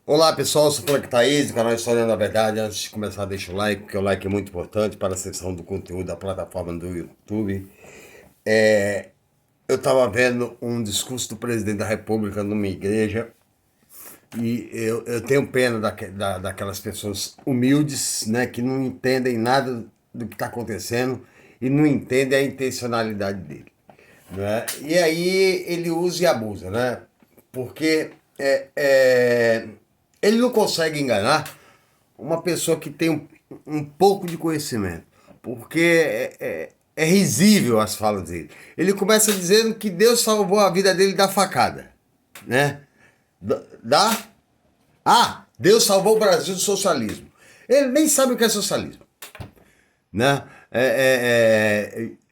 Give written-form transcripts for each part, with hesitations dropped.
Olá pessoal, eu sou o Frank Thaís, do canal História da Verdade. Antes de começar, deixa o like, porque o like é muito importante para a seção do conteúdo da plataforma do YouTube. Eu estava vendo um discurso do presidente da República numa igreja e eu tenho pena daquelas pessoas humildes, né, que não entendem nada do que está acontecendo e não entendem a intencionalidade dele, né? E aí ele usa e abusa, né? Porque ele não consegue enganar uma pessoa que tem um pouco de conhecimento, porque é risível as falas dele. Ele começa dizendo que Deus salvou a vida dele da facada, né? Da Deus salvou o Brasil do socialismo. Ele nem sabe o que é socialismo, né?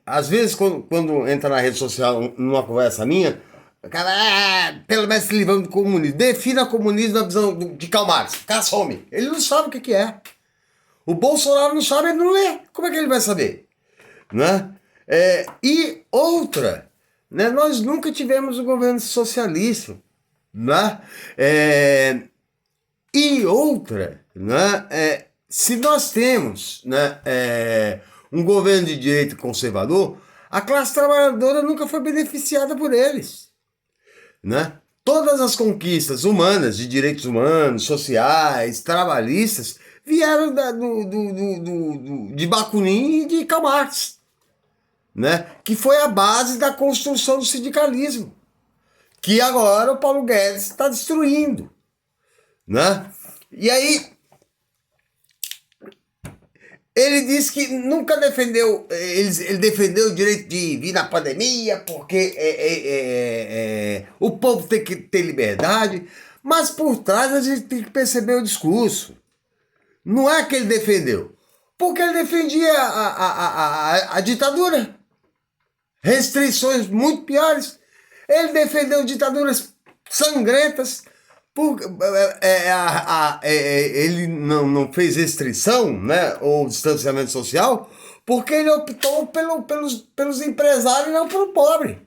Às vezes, quando entra na rede social, numa conversa minha, o cara, pelo menos se livrando do comunismo. Defina comunismo na visão de Karl Marx. O cara some. Ele não sabe o que é. O Bolsonaro não sabe, ele não lê. Como é que ele vai saber? Né? E outra, né? Nós nunca tivemos um governo socialista. Né? E outra, né? Se nós temos, né, um governo de direito conservador, a classe trabalhadora nunca foi beneficiada por eles. Né? Todas as conquistas humanas, de direitos humanos, sociais, trabalhistas, vieram de Bakunin e de Karl Marx, né? Que foi a base da construção do sindicalismo, que agora o Paulo Guedes está destruindo. Né? E aí, ele disse que nunca defendeu, ele defendeu o direito de vir na pandemia, porque o povo tem que ter liberdade, mas por trás a gente tem que perceber o discurso. Não é que ele defendeu, porque ele defendia a ditadura, restrições muito piores. Ele defendeu ditaduras sangrentas, ele não fez restrição, né, ou distanciamento social, porque ele optou pelos empresários e não pelo pobre.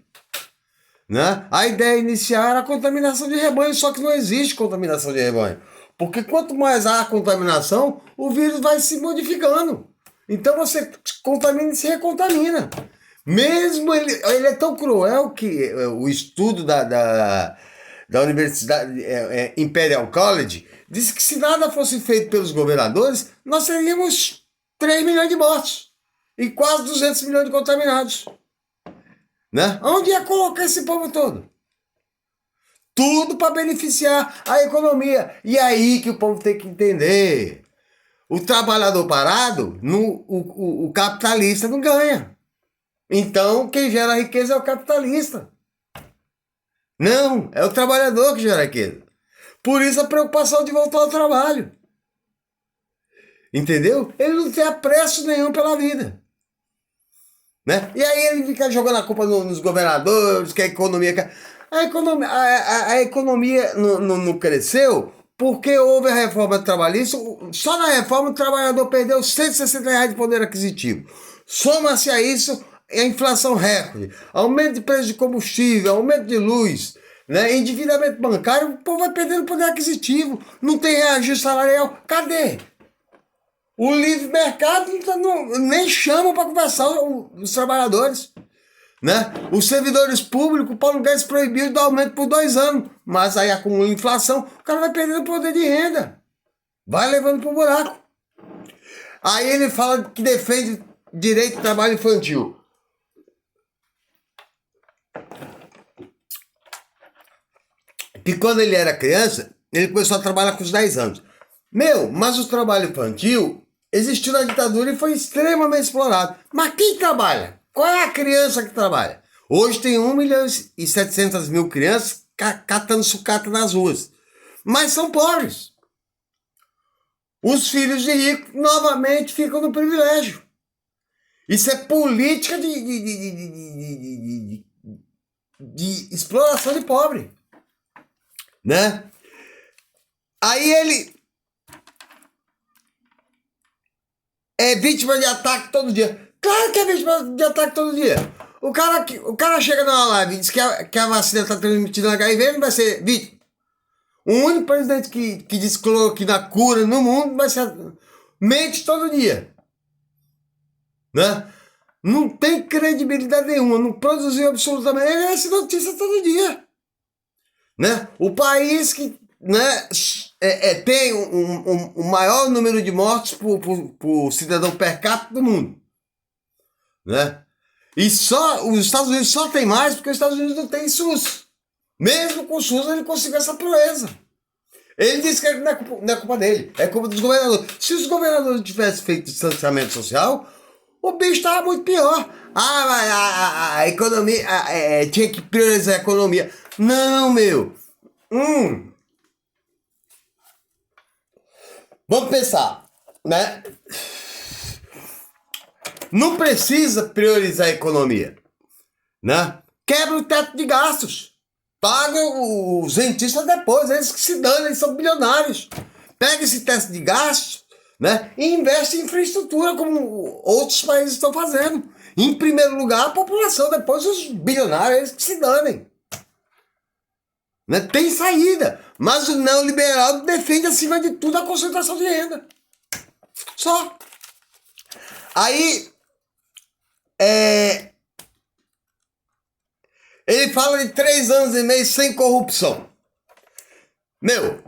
Né? A ideia inicial era a contaminação de rebanho, só que não existe contaminação de rebanho. Porque quanto mais há contaminação, o vírus vai se modificando. Então você contamina e se recontamina. Mesmo ele é tão cruel que o estudo da Universidade Imperial College disse que se nada fosse feito pelos governadores, nós teríamos 3 milhões de mortos e quase 200 milhões de contaminados. Né? Onde ia colocar esse povo todo? Tudo para beneficiar a economia. E aí que o povo tem que entender. O trabalhador parado, o capitalista não ganha. Então, quem gera riqueza é o capitalista. Não, é o trabalhador que gera riqueza. Por isso a preocupação de voltar ao trabalho. Entendeu? Ele não tem apreço nenhum pela vida. Né? E aí ele fica jogando a culpa nos governadores, que a economia... A economia não cresceu porque houve a reforma trabalhista. Só na reforma o trabalhador perdeu R$ 160 de poder aquisitivo. Soma-se a isso a inflação recorde, aumento de preço de combustível, aumento de luz, né? Endividamento bancário, o povo vai perdendo poder aquisitivo, não tem reajuste salarial. Cadê? O livre mercado nem chama para conversar os trabalhadores. Né? Os servidores públicos, o Paulo Guedes proibiu dar aumento por 2 anos, mas aí acumula inflação, o cara vai perdendo poder de renda, vai levando para o buraco. Aí ele fala que defende direito de trabalho infantil. Que quando ele era criança, ele começou a trabalhar com os 10 anos. Mas o trabalho infantil existiu na ditadura e foi extremamente explorado. Mas quem trabalha? Qual é a criança que trabalha? Hoje tem 1.700.000 crianças catando sucata nas ruas. Mas são pobres. Os filhos de ricos novamente ficam no privilégio. Isso é política de exploração de pobre. Né? Aí ele é vítima de ataque todo dia. Claro que é vítima de ataque todo dia. O cara chega numa live e diz que a vacina está transmitindo HIV, não vai ser vítima. O único presidente que diz que na cura no mundo vai ser. Mente todo dia. Né? Não tem credibilidade nenhuma, não produziu absolutamente. Ele é essa notícia todo dia. Né? O país que, né, tem o maior número de mortes por cidadão per capita do mundo. Né? E só os Estados Unidos só tem mais porque os Estados Unidos não tem SUS. Mesmo com o SUS ele conseguiu essa proeza. Ele disse que não é culpa dele, é culpa dos governadores. Se os governadores tivessem feito distanciamento social, o bicho estava muito pior. A economia, tinha que priorizar a economia. Não, meu. Vamos pensar, né? Não precisa priorizar a economia, né? Quebra o teto de gastos. Paga os rentistas depois, eles que se dão, eles são bilionários. Pega esse teto de gastos, né? E investe em infraestrutura como outros países estão fazendo. Em primeiro lugar, a população, depois os bilionários, eles que se danem. Né? Tem saída, mas o neoliberal defende acima de tudo a concentração de renda. Só. Aí, ele fala de 3 anos e meio sem corrupção. Meu,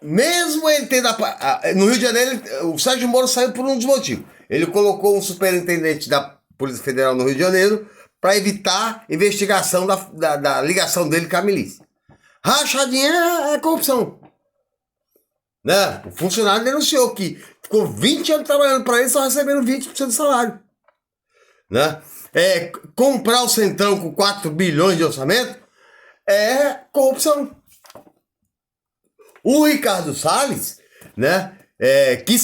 mesmo ele tendo... no Rio de Janeiro, o Sérgio Moro saiu por um dos motivos. Ele colocou um superintendente da Polícia Federal no Rio de Janeiro para evitar investigação da ligação dele com a milícia. Rachadinha é corrupção. Né? O funcionário denunciou que ficou 20 anos trabalhando para ele, só recebendo 20% do salário. Né? Comprar o Centrão com 4 bilhões de orçamento é corrupção. O Ricardo Salles, né, que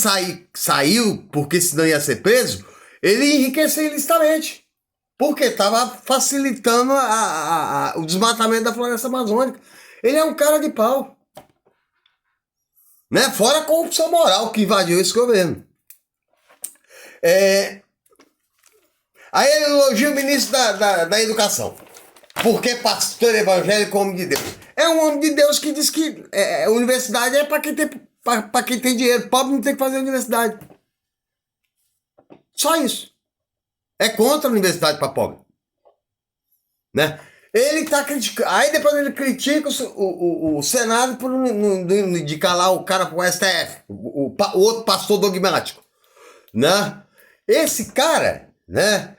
saiu porque senão ia ser preso, ele enriqueceu ilicitamente. Porque estava facilitando o desmatamento da floresta amazônica. Ele é um cara de pau. Né? Fora a corrupção moral que invadiu esse governo. Aí ele elogia o ministro da Educação. Porque pastor evangélico, homem de Deus. É um homem de Deus que diz que universidade é para quem tem dinheiro. Pobre não tem que fazer universidade. Só isso. É contra a universidade para pobre. Né? Ele está criticando. Aí depois ele critica o Senado por não indicar lá o cara para o STF. O outro pastor dogmático. Né? Esse cara, né?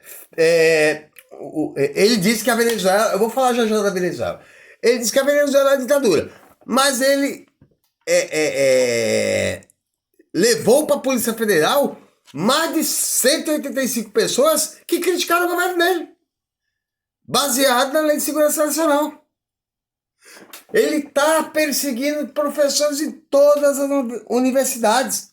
Ele disse que a Venezuela... Eu vou falar já da Venezuela. Ele disse que a Venezuela é ditadura. Mas ele levou para a Polícia Federal mais de 185 pessoas que criticaram o governo dele. Baseado na Lei de Segurança Nacional. Ele está perseguindo professores em todas as universidades.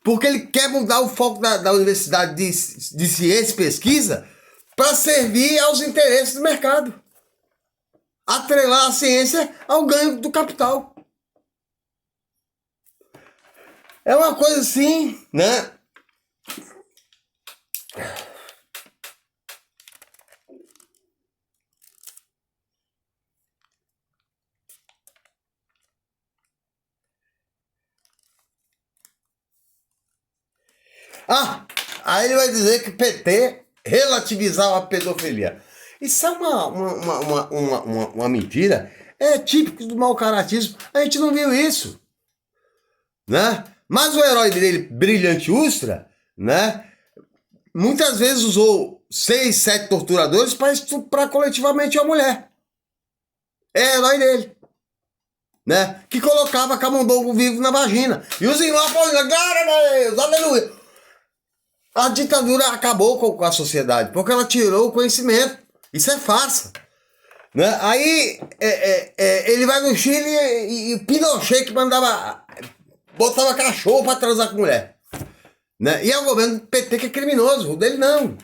Porque ele quer mudar o foco da universidade de ciência e pesquisa para servir aos interesses do mercado. Atrelar a ciência ao ganho do capital. É uma coisa assim, né? Aí ele vai dizer que o PT relativizava a pedofilia. Isso é uma mentira. É típico do mau caratismo. A gente não viu isso. Né? Mas o herói dele, Brilhante Ustra, né, muitas vezes usou 6, 7 torturadores para estuprar coletivamente a mulher. É herói dele. Né? Que colocava camundongo vivo na vagina. E os irmãos falavam, glória a Deus, aleluia. A ditadura acabou com a sociedade, porque ela tirou o conhecimento. Isso é farsa. Né? Aí ele vai no Chile e Pinochet que botava cachorro para transar com mulher. Né? E é o governo do PT que é criminoso, o dele não.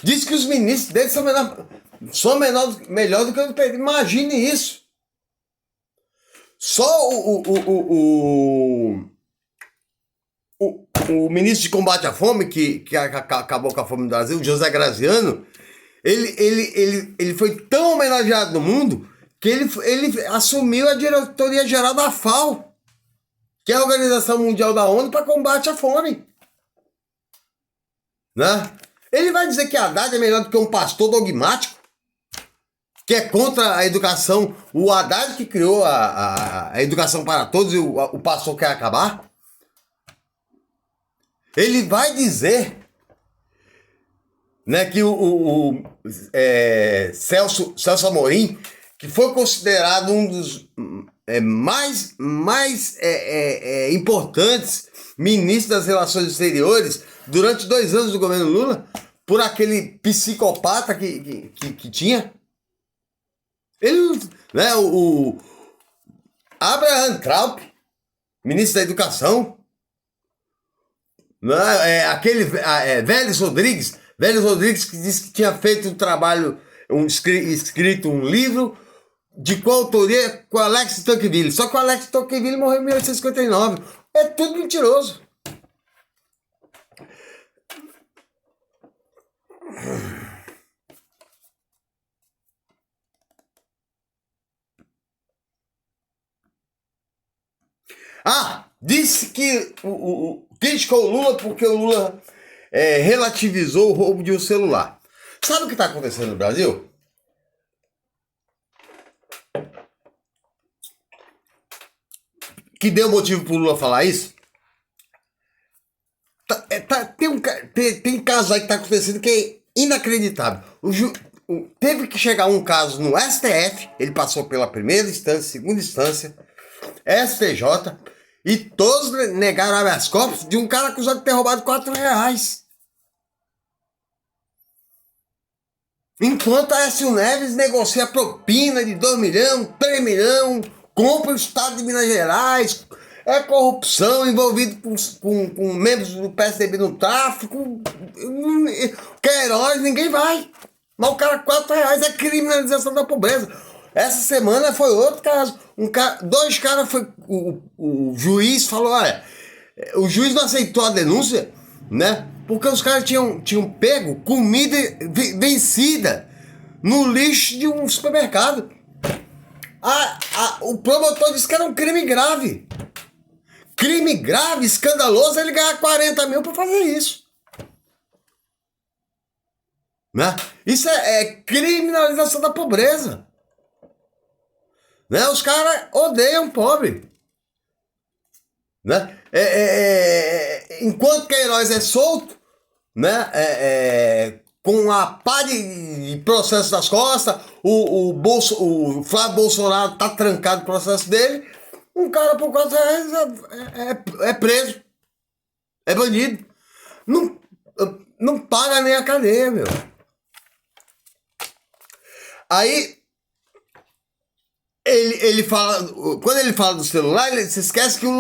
Diz que os ministros dele são melhor do que o do PT. Imagine isso. Só o ministro de combate à fome, que acabou com a fome no Brasil, José Graziano, ele foi tão homenageado no mundo que ele assumiu a diretoria geral da FAO, que é a Organização Mundial da ONU para combate à fome. Né? Ele vai dizer que Haddad é melhor do que um pastor dogmático, que é contra a educação. O Haddad que criou a educação para todos e o pastor quer acabar. Ele vai dizer, né, que Celso Amorim, que foi considerado um dos mais importantes ministros das Relações Exteriores durante 2 anos do governo Lula, por aquele psicopata que tinha. Ele, né, o Abraham Traub, ministro da Educação, né, Vélez Rodrigues que disse que tinha feito um trabalho, escrito um livro de coautoria com Alex Tocqueville. Só que o Alex Tocqueville morreu em 1859. É tudo mentiroso. Disse que criticou o Lula porque o Lula relativizou o roubo de um celular. Sabe o que está acontecendo no Brasil? Que deu motivo para o Lula falar isso? Tem casos aí que está acontecendo que é inacreditável. Teve que chegar um caso no STF, ele passou pela primeira instância, segunda instância, STJ, e todos negaram habeas corpus de um cara acusado de ter roubado R$4. Enquanto a Aécio Neves negocia propina de 2 milhões, 3 milhões, compra o estado de Minas Gerais, é corrupção, envolvido com membros do PSDB no tráfico, Queiroz, ninguém vai. Mas o cara, R$4 é criminalização da pobreza. Essa semana foi outro caso. 2 caras foi. O juiz falou: olha, o juiz não aceitou a denúncia, né? Porque os caras tinham pego comida vencida no lixo de um supermercado. O promotor disse que era um crime grave. Crime grave, escandaloso, ele ganhar 40 mil para fazer isso. Né? Isso é criminalização da pobreza. Né? Os caras odeiam pobre. Né? Enquanto Queiroz é solto, né? Com a pá de processo das costas, o Flávio Bolsonaro tá trancado no processo dele, um cara por R$4 é preso, é banido, não paga nem a cadeia, meu. Aí ele fala, quando ele fala do celular, ele se esquece que o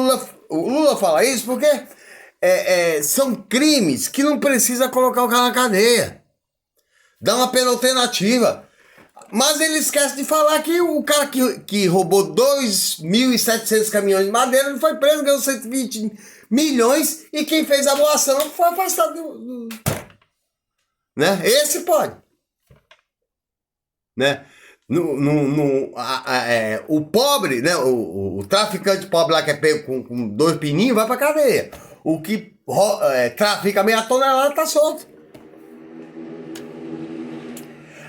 Lula fala isso porque são crimes que não precisa colocar o cara na cadeia, dá uma pena alternativa. Mas ele esquece de falar que o cara que roubou 2.700 caminhões de madeira, ele foi preso, ganhou 120 milhões, e quem fez a boa ação foi afastado né? Esse pode. Né? O pobre, né? O traficante pobre lá que é pego com 2 pininhos vai pra cadeia. O que trafica meia tonelada tá solto.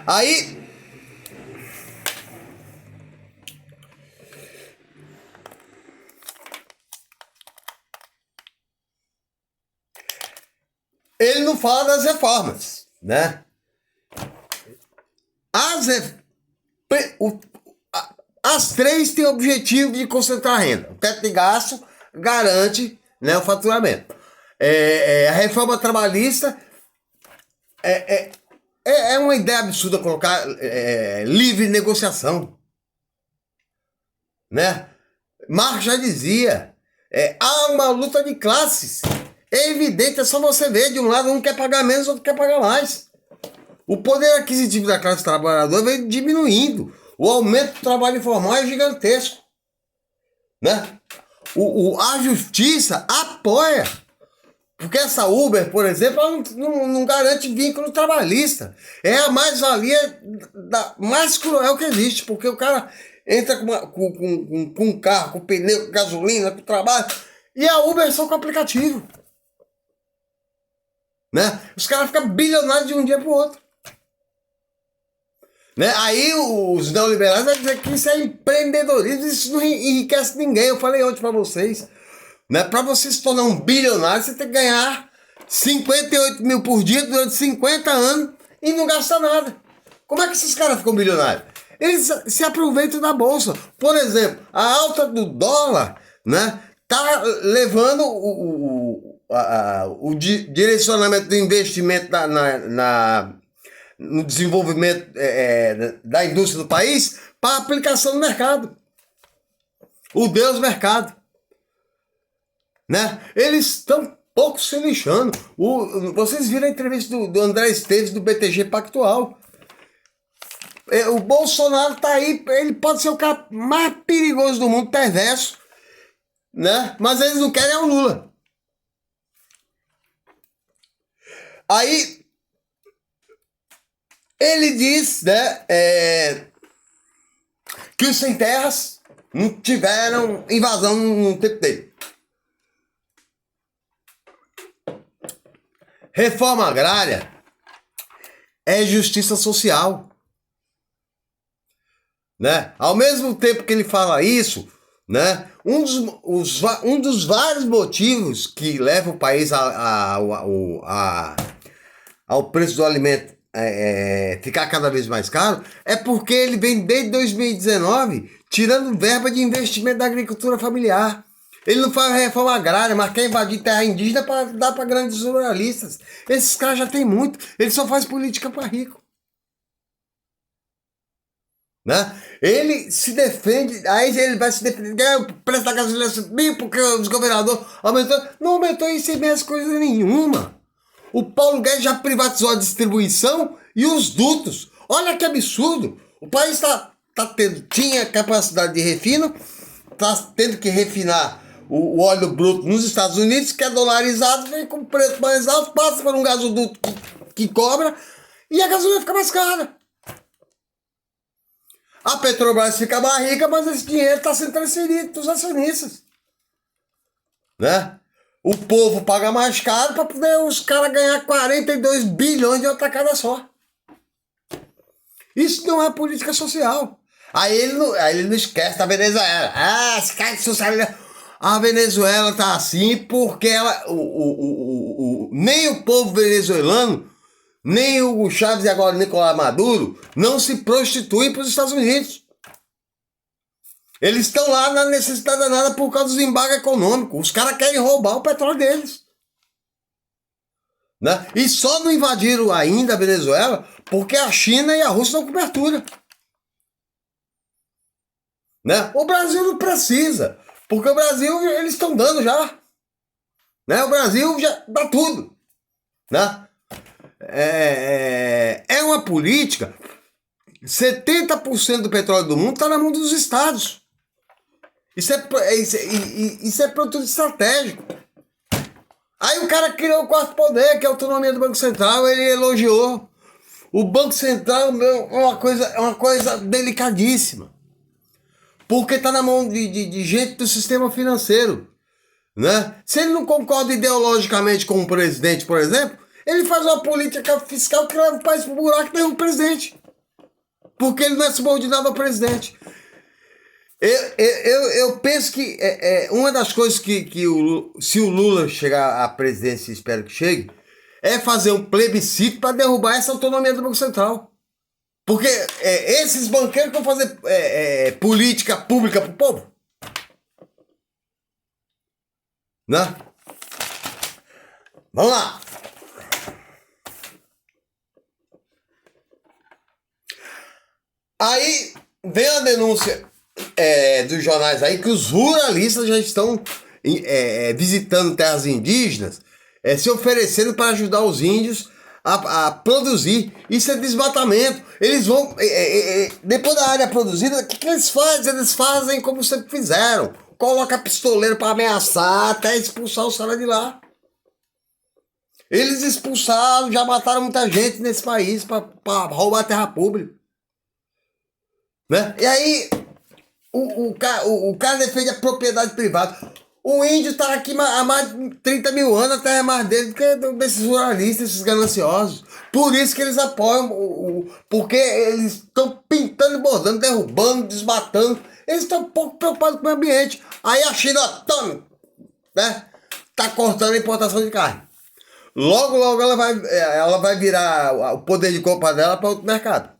Aí ele não fala das reformas, né? As 3 têm o objetivo de concentrar renda. O teto de gasto garante, né, o faturamento. A reforma trabalhista é uma ideia absurda colocar livre negociação. Né? Marx já dizia, há uma luta de classes. É evidente, é só você ver, de um lado um quer pagar menos, outro quer pagar mais. O poder aquisitivo da classe trabalhadora vem diminuindo. O aumento do trabalho informal é gigantesco. Né? A justiça apoia. Porque essa Uber, por exemplo, ela não garante vínculo trabalhista. É a mais-valia mais cruel que existe, porque o cara entra com um carro, com pneu, com gasolina, com trabalho, e a Uber é só com aplicativo. Né? Os caras ficam bilionários de um dia para o outro. Né? Aí os neoliberais vão dizer que isso é empreendedorismo, isso não enriquece ninguém. Eu falei ontem para vocês. Né? Para você se tornar um bilionário, você tem que ganhar 58 mil por dia durante 50 anos e não gastar nada. Como é que esses caras ficam bilionários? Eles se aproveitam da bolsa. Por exemplo, a alta do dólar, né, tá levando o direcionamento do investimento no desenvolvimento da indústria do país para aplicação no mercado. O Deus mercado. Né? Eles estão pouco se lixando. Vocês viram a entrevista do André Esteves do BTG Pactual. O Bolsonaro tá aí, ele pode ser o cara mais perigoso do mundo, perverso, né? Mas eles não querem é o Lula. Aí ele diz, né, que os sem terras não tiveram invasão no tempo dele. Reforma agrária é justiça social. Né? Ao mesmo tempo que ele fala isso, né, um dos vários motivos que leva o país ao preço do alimento ficar cada vez mais caro é porque ele vem desde 2019 tirando verba de investimento da agricultura familiar. Ele não faz reforma agrária, mas quer invadir terra indígena para dar para grandes ruralistas. Esses caras já tem muito. Ele só faz política para rico. Né? Ele se defende, aí ele vai se defender, o preço da gasolina subiu porque os governadores aumentou. Não aumentou em meses coisa nenhuma. O Paulo Guedes já privatizou a distribuição e os dutos. Olha que absurdo. O país tinha capacidade de refino, está tendo que refinar o óleo bruto nos Estados Unidos, que é dolarizado, vem com preço mais alto, passa por um gasoduto que cobra e a gasolina fica mais cara. A Petrobras fica mais rica, mas esse dinheiro está sendo transferido para os acionistas. Né? O povo paga mais caro para poder os caras ganhar 42 bilhões de outra tacada só. Isso não é política social. Aí ele não esquece da Venezuela. Ah, esse cara de socialismo. A Venezuela tá assim porque nem o povo venezuelano, nem o Hugo Chávez e agora o Nicolás Maduro não se prostituem para os Estados Unidos. Eles estão lá na necessidade danada por causa dos embargos econômicos. Os caras querem roubar o petróleo deles. Né? E só não invadiram ainda a Venezuela porque a China e a Rússia dão cobertura. Né? O Brasil não precisa, porque o Brasil eles estão dando já. Né? O Brasil já dá tudo. Né? É uma política. 70% do petróleo do mundo está na mão dos estados. Isso é produto estratégico. Aí o cara criou o quarto poder, que é a autonomia do Banco Central, ele elogiou. O Banco Central é uma coisa delicadíssima. Porque está na mão de gente do sistema financeiro. Né? Se ele não concorda ideologicamente com o presidente, por exemplo, ele faz uma política fiscal que leva o país para o buraco e derruba o presidente. Porque ele não é subordinado ao presidente. Eu penso que uma das coisas que se o Lula chegar à presidência, espero que chegue, é fazer um plebiscito para derrubar essa autonomia do Banco Central. Porque esses banqueiros vão fazer política pública para o povo. Né? Vamos lá. Aí vem a denúncia dos jornais aí que os ruralistas já estão visitando terras indígenas, se oferecendo para ajudar os índios a produzir. Isso é desmatamento. Eles vão, depois da área produzida, o que eles fazem? Eles fazem como sempre fizeram. Coloca pistoleiro para ameaçar até expulsar os caras de lá. Eles expulsaram, já mataram muita gente nesse país para roubar a terra pública. Né? E aí, o cara defende a propriedade privada. O índio tá aqui há mais de 30 mil anos, a terra é mais dele do que desses ruralistas, esses gananciosos. Por isso que eles apoiam, porque eles estão pintando e bordando, derrubando, desmatando. Eles estão um pouco preocupados com o meio ambiente. Aí a China, toma, né? Tá cortando a importação de carne. Logo, logo ela vai virar o poder de compra dela para outro mercado.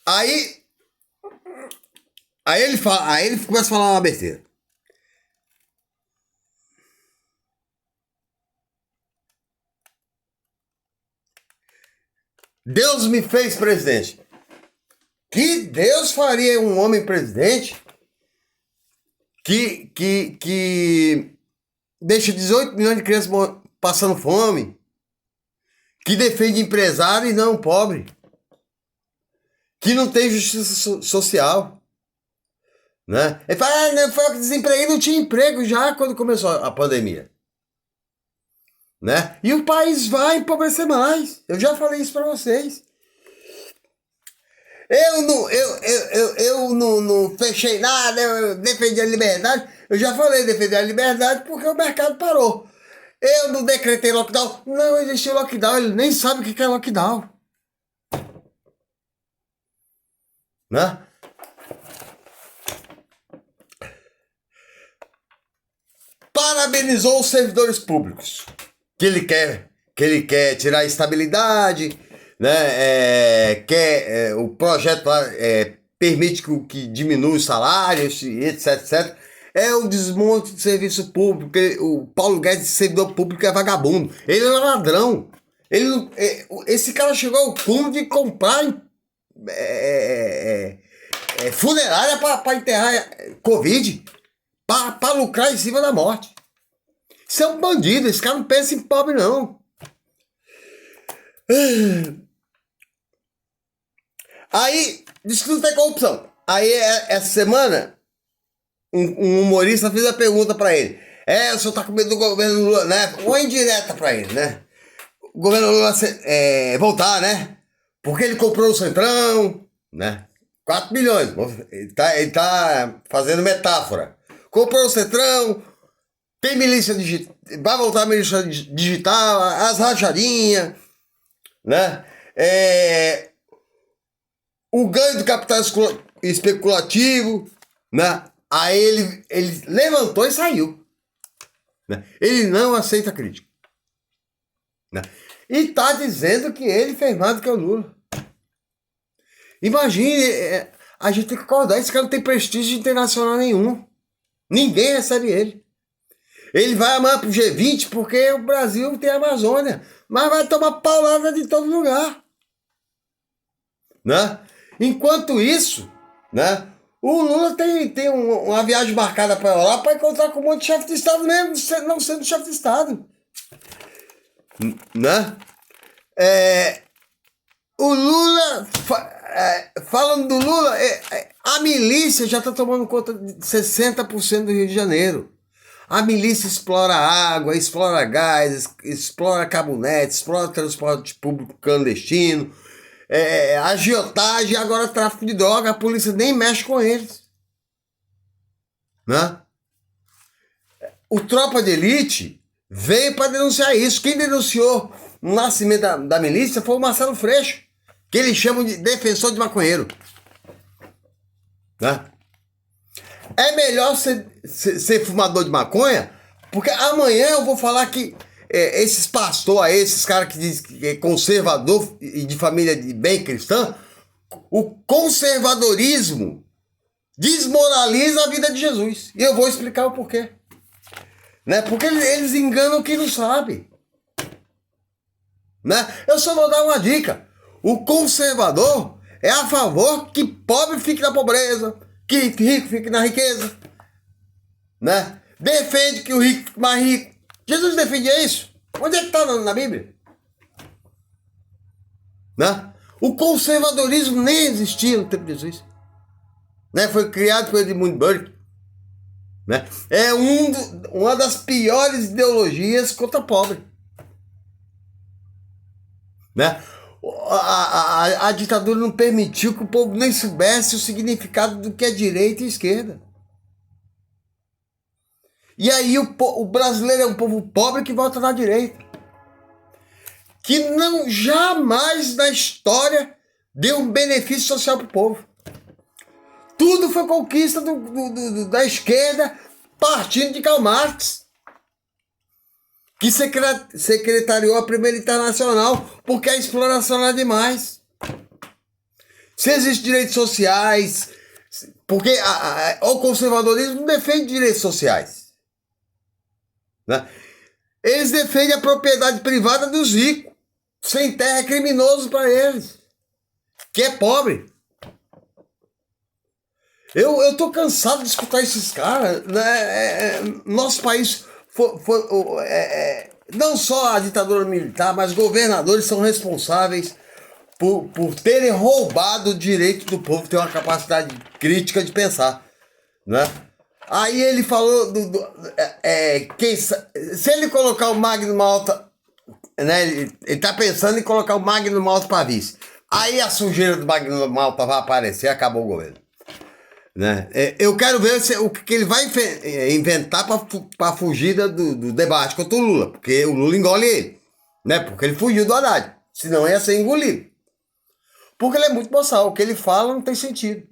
Aí ele começa a falar uma besteira. Deus me fez presidente. Que Deus faria um homem presidente que deixa 18 milhões de crianças passando fome, que defende empresário e não pobre, que não tem justiça social, né? Ele fala, não, foi que desempreguei, não tinha emprego já quando começou a pandemia, né? E o país vai empobrecer mais. Eu já falei isso para vocês. Eu não fechei nada, eu defendi a liberdade. Eu já falei defender a liberdade porque o mercado parou. Eu não decretei lockdown. Não existiu lockdown, ele nem sabe o que é lockdown. Né? Parabenizou os servidores públicos. Que ele quer tirar a estabilidade, né? O projeto lá permite que diminua os salários, etc, etc. É o desmonte do serviço público. O Paulo Guedes, servidor público, é vagabundo. Ele é ladrão. Esse cara chegou ao cúmulo de comprar funerária para enterrar Covid, para lucrar em cima da morte. Isso é um bandido. Esse cara não pensa em pobre, não. Aí, diz que não tem corrupção. Aí, essa semana, um humorista fez a pergunta pra ele. O senhor tá com medo do governo Lula, né? Uma indireta pra ele, né? O governo Lula voltar, né? Porque ele comprou o Centrão, né? 4 milhões. Ele tá fazendo metáfora. Comprou o Centrão, tem milícia digital, vai voltar a milícia digital, as rachadinhas, né? O ganho do capital especulativo, né? Aí ele levantou e saiu. Né? Ele não aceita crítica. Né? E tá dizendo que ele fez mais do que o Lula. Imagine, a gente tem que acordar, esse cara não tem prestígio internacional nenhum. Ninguém recebe ele. Ele vai amanhã pro G20 porque o Brasil tem a Amazônia, mas vai tomar paulada de todo lugar. Né? Enquanto isso, né, o Lula tem uma viagem marcada para lá para encontrar com um monte de chefe de Estado mesmo, não sendo chefe de Estado. Né? O Lula, falando do Lula, a milícia já está tomando conta de 60% do Rio de Janeiro. A milícia explora água, explora gás, explora cabonete, explora transporte público clandestino, agiotagem, agora tráfico de droga, a polícia nem mexe com eles. Né? O Tropa de Elite veio para denunciar isso. Quem denunciou o nascimento da milícia foi o Marcelo Freixo, que eles chamam de defensor de maconheiro. Né? É melhor ser fumador de maconha, porque amanhã eu vou falar que esses pastores aí, esses caras que dizem que é conservador e de família de bem cristã, o conservadorismo desmoraliza a vida de Jesus. E eu vou explicar o porquê. Né? Porque eles enganam quem não sabe. Né? Eu só vou dar uma dica. O conservador é a favor que pobre fique na pobreza, que rico fique na riqueza. Né? Defende que o rico fique mais rico. Jesus defendia isso. Onde é que está na Bíblia? Né? O conservadorismo nem existia no tempo de Jesus. Né? Foi criado por Edmund Burke. né? É uma das piores ideologias contra pobre, né? A ditadura não permitiu que o povo nem soubesse o significado do que é direita e esquerda. E aí o brasileiro é um povo pobre que vota na direita, que não jamais na história deu um benefício social para o povo. Tudo foi conquista da esquerda, partindo de Karl Marx, que secretariou a Primeira Internacional, porque a exploração era demais. Se existem direitos sociais, porque o conservadorismo não defende direitos sociais, né? Eles defendem a propriedade privada dos ricos. Sem terra é criminoso para eles, que é pobre. Eu tô cansado de escutar esses caras, né? Nosso país não só a ditadura militar, mas governadores são responsáveis por terem roubado o direito do povo ter uma capacidade crítica de pensar, né? Aí ele falou se ele colocar o Magno Malta, né? Ele tá pensando em colocar o Magno Malta para vice. Aí a sujeira do Magno Malta vai aparecer e acabou o governo, né? Eu quero ver o que ele vai inventar para fugir do debate contra o Lula, porque o Lula engole ele, né? Porque ele fugiu do Haddad, senão ia ser engolido. Porque ele é muito boçal, o que ele fala não tem sentido,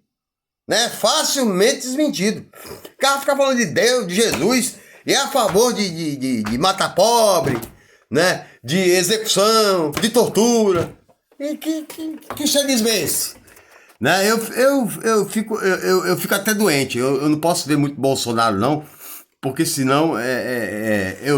né? Facilmente desmentido. O cara fica falando de Deus, de Jesus, e é a favor de matar pobre, né? De execução, de tortura. E que xadismo é esse? Né? Eu fico até doente. Eu não posso ver muito Bolsonaro, não, porque senão eu